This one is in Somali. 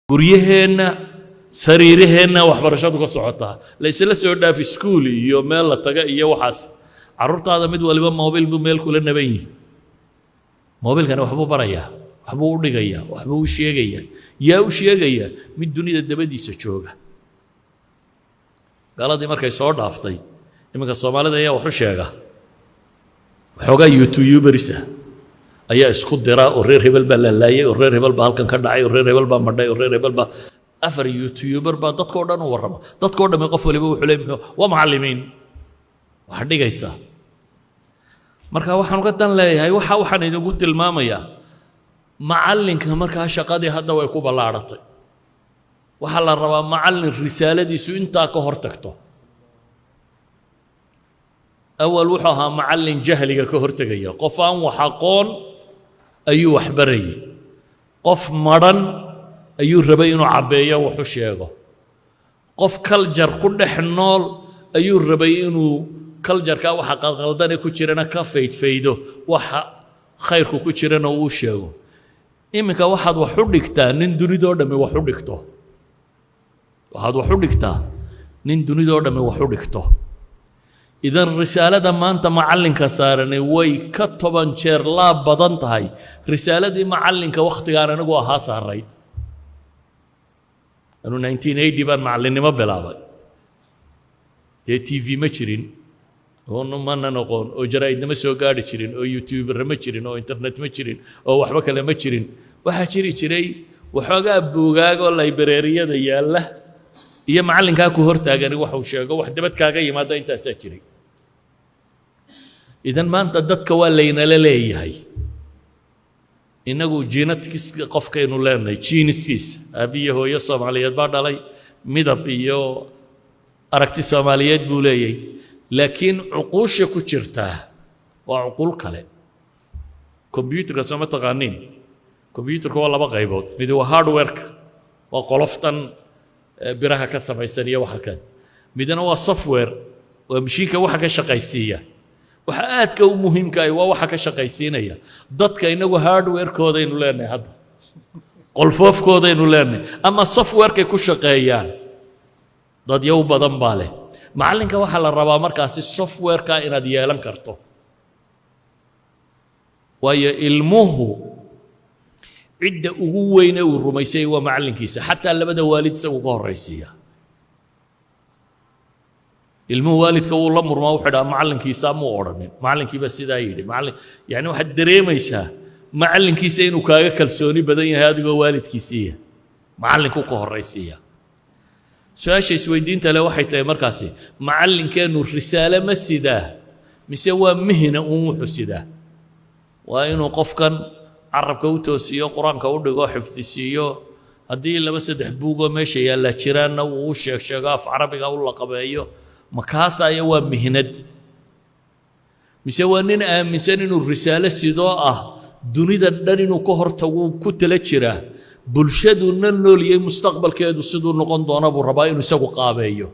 guryaheena sariiraheena waxbarashadu ka socotaa la isla soo dhaaf iskuul iyo meel la taga iyo waxaas carruurtaada mid waliba moobil buu meel kula naban yahay moobilkana waxbuu barayaa waxbuu u dhigayaa waxbuu u sheegayaa yaa u sheegaya mid dunida dabadiisa jooga galadii markay soo dhaaftay iminka Soomaalida ayaa wax u sheega waxoogaa youtuberisa ayaa isku dira oo reer hebel baa la laayay oo reer hebel baa halkan ka dhacay oo reer hebel baa madhay oo reer hebel baa afar youtuber baa dadkoo dhan u warrama dadkoo dhan qof waliba wuxuu leeyahay waa macallimiin wax dhigaysa marka waxaan ka tan leeyahay waxaan idinku tilmaamayaa macallinka markaa shaqadii hadda way ku ballaaratay waxa la rabaa macallin risaaladiisu intaa ka hor tagto awal wuxuu ahaa macallin jahliga ka hortagaya qof aan wax aqoon ayuu wax barayay qof maran ayuu rabay inuu cabeeyo wax u sheego qof kaljar ku dhex nool ayuu rabay inuu kaljarka waxa qaldan ku jirana ka faydfaydo waxa khayrku ku jirana uu sheego iminka waxaad wax u dhigtaa nin dunidoo dhammi wax u dhigto waxaad wax u dhigtaa nin dunidoo dhammi wax u dhigto idan risaalada maanta macallinka saarani way ka 10 jeer la badan tahay risaaladii macallinka waqtigaan anigu ahaa saarayd anu 1980 baan macallinimo bilaabay dee TV ma jirin oo mana noqon oo jaraa'idnimo soo gaari jirin oo youtuber ma jirin oo internet ma jirin oo waxba kale ma jirin waxa jiri jiray waxoogaa buugaag oo librariyada yaala iyo macallinka ku hortaagan waxa uu sheego wax dibad kaaga yimaada intaas jiray idan maanta dadka waa leynala leeyahay inagu genetics qofkaynu leenahay genetics abiyo hooyo Soomaaliyeed baa dhalay midab iyo aragti Soomaaliyeed buu leeyahay laakiin uquusha ku jirta waa uqul kale computerka sama taqaanin computerka waa laba qaybood mid waa hardware-ka waa qoloftan biraha ka samaysan iyo waxa kale midna waa software waa mashiinka waxa ka shaqaysiiya waxa aadka u muhiimka ah waa waxa ka shaqaysiinaya dadka inagu hardware-kooda inuu leenahay hadda qolfoofkooda inuu leenahay ama software-ka ku shaqeeyaan dad yow badan baa leh macallinka waxa la rabaa markaasi software-ka inaad yeelan karto waayo ilmuhu cidda ugu weyn ee uu rumaysay waa macallinkiisa xataa labada waalid isagu ka horeysiya ilmuhu waalidka uu la murmaa wuxuu dhahaa macallinkiisa ma odhanin macallinkiiba sidaa yidhi macallin yani waxaad dareemaysaa macallinkiisa inuu kaaga kalsooni badan yahay adigoo waalidkiisiiya macallinku ka horeysiya su-aasha isweydiinta leh waxay tahay markaasi macallinkeenu risaale ma sidaa mise waa mihna uun wuxuu sidaa waa inuu qofkan carabka u toosiyo quraanka u dhigo xifdisiyo haddii 2-3 buugoo meesha yaalla jiraanna uu u sheego af carabiga u la qabeeyo makaasaya waa mihnad mise waa nin aaminsan inuu risaale sidoo ah dunida dhan inuu ka hortago ku tala jira bulshadu nooliyay mustaqbalkeedu sidoo noqon doona buu rabaa inuu isagu qaabeeyo